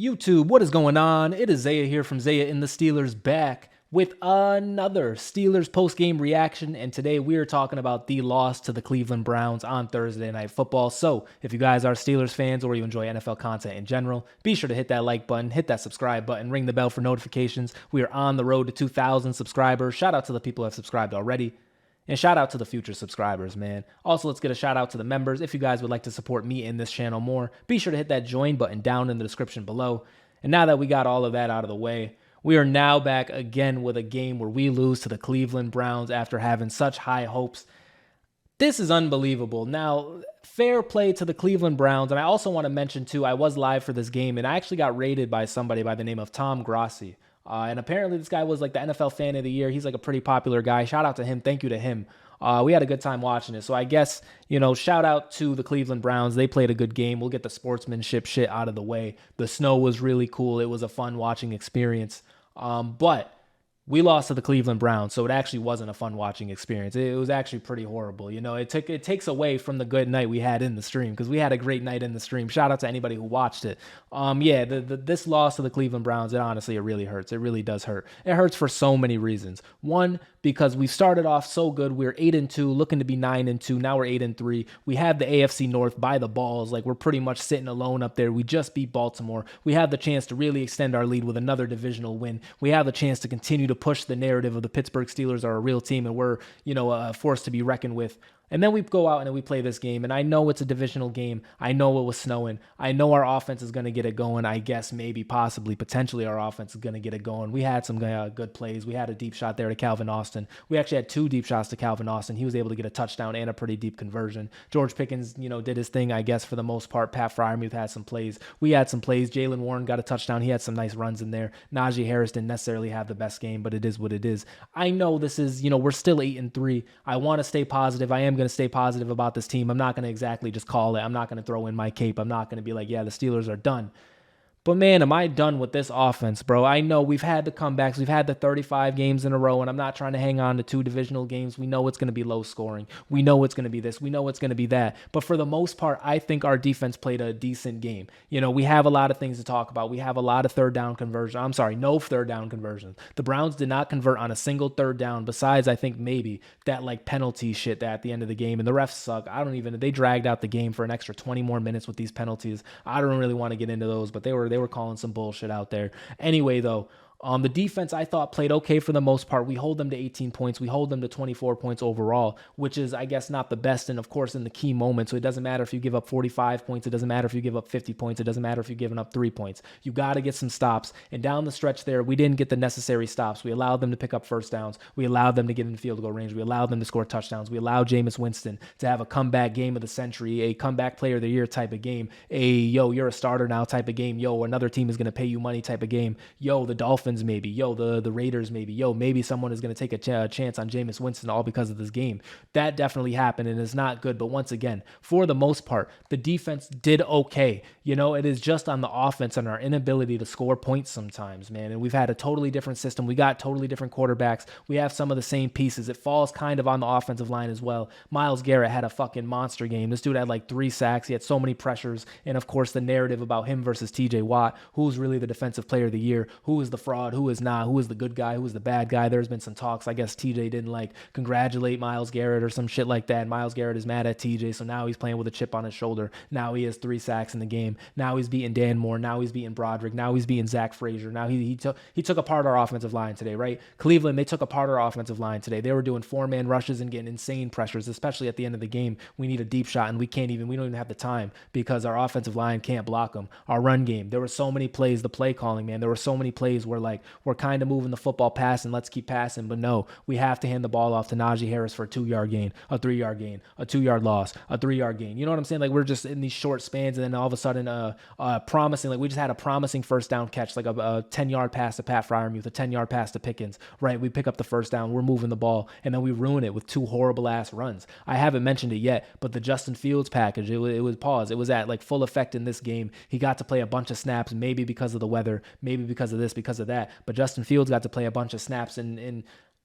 YouTube, what is going on? It is Zaya here from Zaya&TheSteelers back with another Steelers post-game reaction, and today we are talking about the loss to the Cleveland Browns on Thursday Night Football. So if you guys are Steelers fans or you enjoy NFL content in general, be sure to hit that like button, hit that subscribe button, ring the bell for notifications. We are on the road to 2,000 subscribers. Shout out to the people who have subscribed already. And shout out to the future subscribers, man. Also, let's get a shout out to the members. If you guys would like to support me in this channel more, be sure to hit that join button down in the description below. And now that we got all of that out of the way, we are now back again with a game where we lose to the Cleveland Browns after having such high hopes. This is unbelievable. Now, fair play to the Cleveland Browns. And I also want to mention, too, I was live for this game, and I actually got rated by somebody by the name of Tom Grossi. And apparently this guy was like the NFL fan of the year. He's like a pretty popular guy. Shout out to him. Thank you to him. We had a good time watching it. So I guess, shout out to the Cleveland Browns. They played a good game. We'll get the sportsmanship shit out of the way. The snow was really cool. It was a fun watching experience. But we lost to the Cleveland Browns, so it actually wasn't a fun watching experience. It was actually pretty horrible. It takes away from the good night we had in the stream, because we had a great night in the stream. Shout out to anybody who watched it. This loss to the Cleveland Browns, it really hurts. It really does hurt. It hurts for so many reasons. One, because we started off so good. We were 8-2, looking to be 9-2. Now we're 8-3. We have the AFC North by the balls. Like, we're pretty much sitting alone up there. We just beat Baltimore. We have the chance to really extend our lead with another divisional win. We have the chance to continue to push the narrative of the Pittsburgh Steelers are a real team, and we're, a force to be reckoned with. And then we go out and we play this game, and I know it's a divisional game. I know it was snowing. I know our offense is going to get it going. I guess maybe, possibly, potentially our offense is going to get it going. We had some good plays. We had a deep shot there to Calvin Austin. We actually had two deep shots to Calvin Austin. He was able to get a touchdown and a pretty deep conversion. George Pickens, did his thing, I guess, for the most part. Pat Freiermuth had some plays. We had some plays. Jaylen Warren got a touchdown. He had some nice runs in there. Najee Harris didn't necessarily have the best game, but it is what it is. I know this is, we're still 8-3. I want to stay positive. I am going to stay positive about this team. I'm not going to exactly just call it. I'm not going to throw in my cape. I'm not going to be like, yeah, the Steelers are done. But man, am I done with this offense, bro. I know we've had the comebacks. We've had the 35 games in a row, and I'm not trying to hang on to two divisional games. We know it's going to be low scoring. We know it's going to be this. We know it's going to be that. But for the most part, I think our defense played a decent game. We have a lot of things to talk about. We have a lot of third down conversion. I'm sorry, no third down conversions. The Browns did not convert on a single third down, besides, I think, maybe that penalty shit that at the end of the game. And the refs suck. They dragged out the game for an extra 20 more minutes with these penalties. I don't really want to get into those, but they were calling some bullshit out there. Anyway, though, the defense, I thought, played okay for the most part. We hold them to 18 points. We hold them to 24 points overall, which is, I guess, not the best. And, of course, in the key moments. So it doesn't matter if you give up 45 points. It doesn't matter if you give up 50 points. It doesn't matter if you're giving up 3 points. You got to get some stops. And down the stretch there, we didn't get the necessary stops. We allowed them to pick up first downs. We allowed them to get in field goal range. We allowed them to score touchdowns. We allowed Jameis Winston to have a comeback game of the century, a comeback player of the year type of game, you're a starter now type of game, another team is going to pay you money type of game, the Dolphins maybe, the Raiders maybe, maybe someone is going to take a chance on Jameis Winston all because of this game. That definitely happened, and it's not good. But once again, for the most part, the defense did okay. It is just on the offense and our inability to score points sometimes, man. And we've had a totally different system. We got totally different quarterbacks. We have some of the same pieces. It falls kind of on the offensive line as well. Myles Garrett had a fucking monster game. This dude had like 3 sacks. He had so many pressures. And of course, the narrative about him versus TJ Watt, who's really the defensive player of the year, who is the fraud, who is not, who is the good guy, who is the bad guy. There's been some talks. I guess TJ didn't congratulate Myles Garrett or some shit like that. Myles Garrett is mad at TJ, so now he's playing with a chip on his shoulder. Now he has 3 sacks in the game. Now he's beating Dan Moore. Now he's beating Broderick. Now he's beating Zach Frazier. Now he took apart our offensive line today, right? Cleveland, they took apart our offensive line today. They were doing 4-man rushes and getting insane pressures, especially at the end of the game. We need a deep shot, and we don't even have the time because our offensive line can't block them. Our run game, there were so many plays, the play calling, man. There were so many plays where we're kind of moving the football passing, let's keep passing, but no, we have to hand the ball off to Najee Harris for a 2-yard gain, a 3-yard gain, a 2-yard loss, a 3-yard gain. You know what I'm saying? We're just in these short spans, and then all of a sudden promising, we just had a promising first down catch, a 10-yard pass to Pat Freiermuth, a 10-yard pass to Pickens, right? We pick up the first down, we're moving the ball, and then we ruin it with 2 horrible ass runs. I haven't mentioned it yet, but the Justin Fields package, it was paused. It was at full effect in this game. He got to play a bunch of snaps, maybe because of the weather, maybe because of this, because of that, but Justin Fields got to play a bunch of snaps, and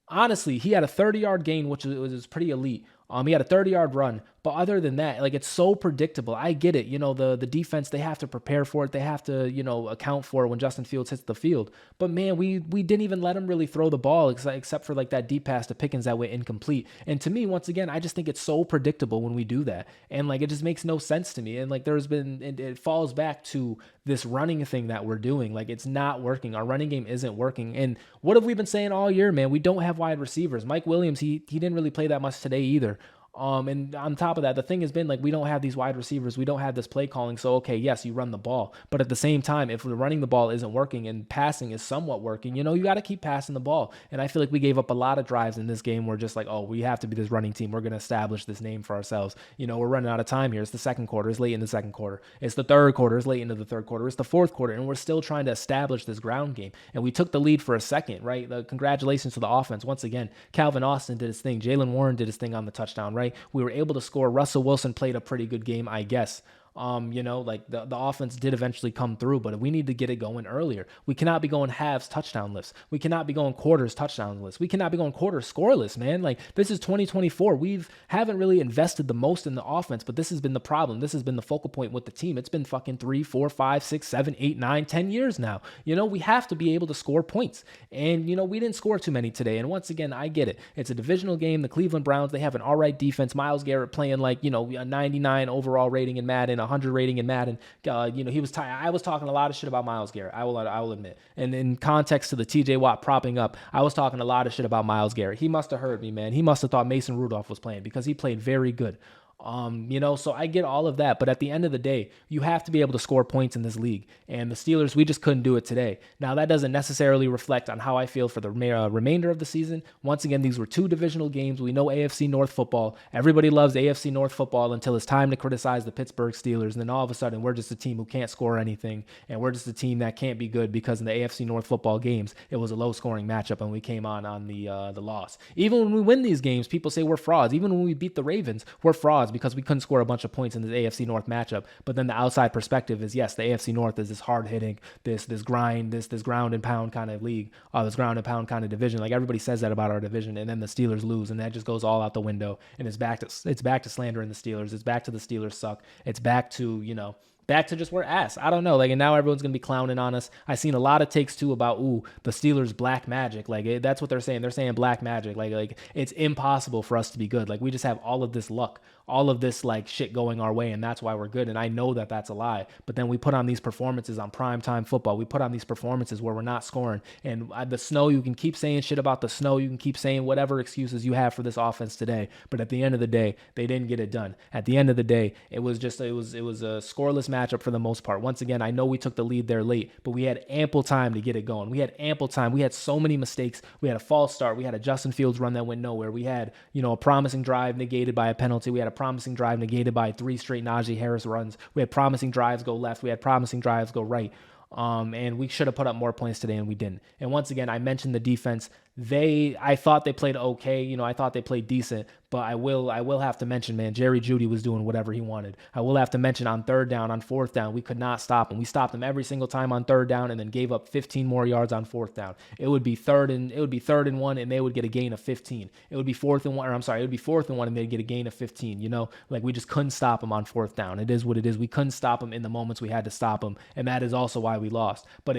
honestly, he had a 30-yard gain, which was pretty elite. He had a 30-yard run, but other than that, like, it's so predictable. I get it. The defense, they have to prepare for it. They have to, account for it when Justin Fields hits the field. But man, we didn't even let him really throw the ball except for like that deep pass to Pickens that went incomplete. And to me, once again, I just think it's so predictable when we do that. And like, it just makes no sense to me. And like, it falls back to this running thing that we're doing. Like, it's not working. Our running game isn't working. And what have we been saying all year, man? We don't have wide receivers. Mike Williams, he didn't really play that much today either. And on top of that, the thing has been like, we don't have these wide receivers. We don't have this play calling. So, okay, yes, you run the ball. But at the same time, if the running the ball isn't working and passing is somewhat working, you got to keep passing the ball. And I feel like we gave up a lot of drives in this game. We're just like, oh, we have to be this running team. We're going to establish this name for ourselves. We're running out of time here. It's the second quarter. It's late in the second quarter. It's the third quarter. It's late into the third quarter. It's the fourth quarter. And we're still trying to establish this ground game. And we took the lead for a second, right? Congratulations to the offense. Once again, Calvin Austin did his thing. Jalen Warren did his thing on the touchdown, right? We were able to score. Russell Wilson played a pretty good game, I guess. Like the offense did eventually come through, but we need to get it going earlier. We cannot be going halves touchdown lists. We cannot be going quarters touchdown lists. We cannot be going quarters scoreless, man. Like, this is 2024. We haven't really invested the most in the offense, but this has been the problem. This has been the focal point with the team. It's been fucking 3, 4, 5, 6, 7, 8, 9, 10 years now. We have to be able to score points. And, we didn't score too many today. And once again, I get it. It's a divisional game. The Cleveland Browns, they have an all right defense. Myles Garrett playing like, a 99 overall rating in Madden, 100 rating in Madden. He was I was talking a lot of shit about Myles Garrett. I will admit. And in context to the TJ Watt propping up, I was talking a lot of shit about Myles Garrett. He must have heard me, man. He must have thought Mason Rudolph was playing, because he played very good. So I get all of that, but at the end of the day, you have to be able to score points in this league. And the Steelers, we just couldn't do it today. Now, that doesn't necessarily reflect on how I feel for the remainder of the season. Once again, these were two divisional games. We know AFC North football. Everybody loves AFC North football until it's time to criticize the Pittsburgh Steelers. And then all of a sudden, we're just a team who can't score anything. And we're just a team that can't be good, because in the AFC North football games, it was a low-scoring matchup, and we came on the loss. Even when we win these games, people say we're frauds. Even when we beat the Ravens, we're frauds, because we couldn't score a bunch of points in the AFC North matchup. But then the outside perspective is, yes, the AFC North is this hard-hitting, this grind, this ground and pound kind of league, this ground and pound kind of division. Like, everybody says that about our division, and then the Steelers lose, and that just goes all out the window. And it's back to slandering the Steelers. It's back to the Steelers suck. It's back to, back to just we're ass. I don't know. Like, and now everyone's going to be clowning on us. I've seen a lot of takes too about, the Steelers black magic. Like, that's what they're saying. They're saying black magic. Like it's impossible for us to be good. Like, we just have all of this luck, all of this like shit going our way, and that's why we're good. And I know that that's a lie. But then we put on these performances on primetime football. We put on these performances where we're not scoring. And the snow, you can keep saying shit about the snow. You can keep saying whatever excuses you have for this offense today. But at the end of the day, they didn't get it done. At the end of the day, it was a scoreless matchup for the most part. Once again, I know we took the lead there late, but we had ample time to get it going. We had ample time. We had so many mistakes. We had a false start. We had a Justin Fields run that went nowhere. We had, a promising drive negated by a penalty. We had a promising drive negated by 3 straight Najee Harris runs. We had promising drives go left. We had promising drives go right. And we should have put up more points today, and we didn't. And once again, I mentioned the defense. I thought they played okay. I thought they played decent, but I will have to mention, man, Jerry Jeudy was doing whatever he wanted. I will have to mention on third down, on fourth down, we could not stop him. We stopped him every single time on third down, and then gave up 15 more yards on fourth down. It would be third and 1, and they would get a gain of 15. It would be fourth and 1, and they'd get a gain of 15. Like, we just couldn't stop him on fourth down. It is what it is. We couldn't stop him in the moments we had to stop him, and that is also why we lost. But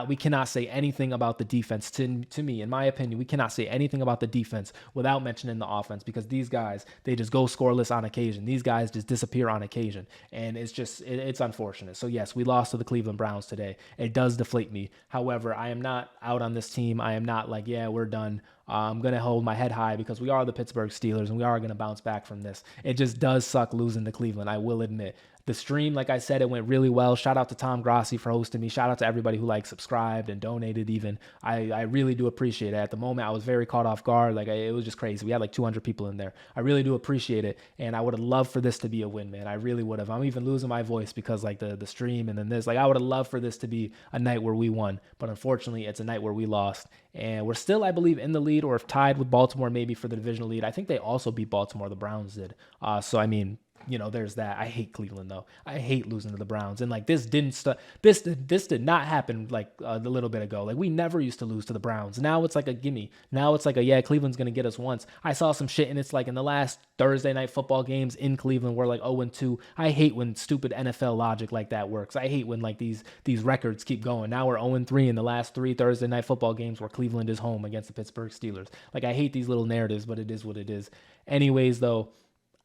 we cannot say anything about the defense. To me, in my opinion, we cannot say anything about the defense without mentioning the offense, because these guys, they just go scoreless on occasion. These guys just disappear on occasion, and it's unfortunate. So yes, we lost to the Cleveland Browns today. It does deflate me. However, I am not out on this team. I am not like, yeah, we're done. I'm going to hold my head high, because we are the Pittsburgh Steelers, and we are going to bounce back from this. It just does suck losing to Cleveland, I will admit. The stream, like I said, it went really well. Shout out to Tom Grassi for hosting me. Shout out to everybody who subscribed and donated even. I really do appreciate it. At the moment, I was very caught off guard. It was just crazy. We had 200 people in there. I really do appreciate it, and I would have loved for this to be a win, man. I really would have. I'm even losing my voice because the stream and then this. I would have loved for this to be a night where we won, but unfortunately, it's a night where we lost. And we're still, I believe, in the lead, or if tied with Baltimore maybe for the divisional lead. I think they also beat Baltimore. The Browns did. So, I mean, there's that. I hate Cleveland though. I hate losing to the Browns. And like this did not happen like a little bit ago. Like we never used to lose to the Browns. Now it's like a gimme. Now it's like yeah, Cleveland's gonna get us once. I saw some shit and it's like in the last Thursday night football games in Cleveland we're like 0-2. I hate when stupid NFL logic like that works. I hate when like these records keep going. Now we're 0-3 in the last 3 Thursday night football games where Cleveland is home against the Pittsburgh Steelers. Like I hate these little narratives, but it is what it is. Anyways, though,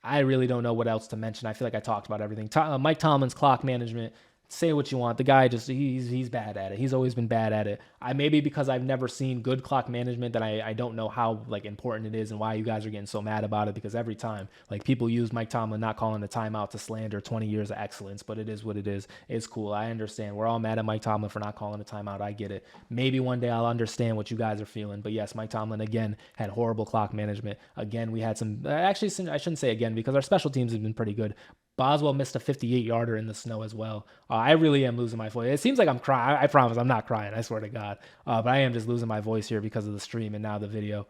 I really don't know what else to mention. I feel like I talked about everything. Mike Tomlin's clock management. Say what you want. The guy he's bad at it. He's always been bad at it. Maybe because I've never seen good clock management that I don't know how like important it is and why you guys are getting so mad about it, because every time like people use Mike Tomlin not calling the timeout to slander 20 years of excellence, but it is what it is. It's cool. I understand. We're all mad at Mike Tomlin for not calling a timeout. I get it. Maybe one day I'll understand what you guys are feeling. But yes, Mike Tomlin again had horrible clock management. Again, we had some actually I shouldn't say again because our special teams have been pretty good. Boswell missed a 58-yarder in the snow as well. I really am losing my voice. It seems like I'm crying. I promise I'm not crying. I swear to God. But I am just losing my voice here because of the stream and now the video.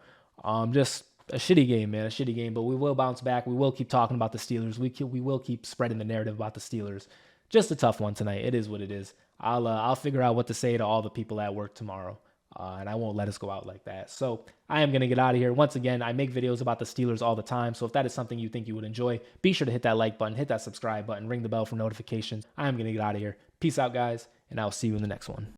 Just a shitty game, man. A shitty game. But we will bounce back. We will keep talking about the Steelers. We will keep spreading the narrative about the Steelers. Just a tough one tonight. It is what it is. I'll figure out what to say to all the people at work tomorrow. And I won't let us go out like that. So I am going to get out of here. Once again, I make videos about the Steelers all the time. So if that is something you think you would enjoy, be sure to hit that like button, hit that subscribe button, ring the bell for notifications. I am going to get out of here. Peace out, guys, and I'll see you in the next one.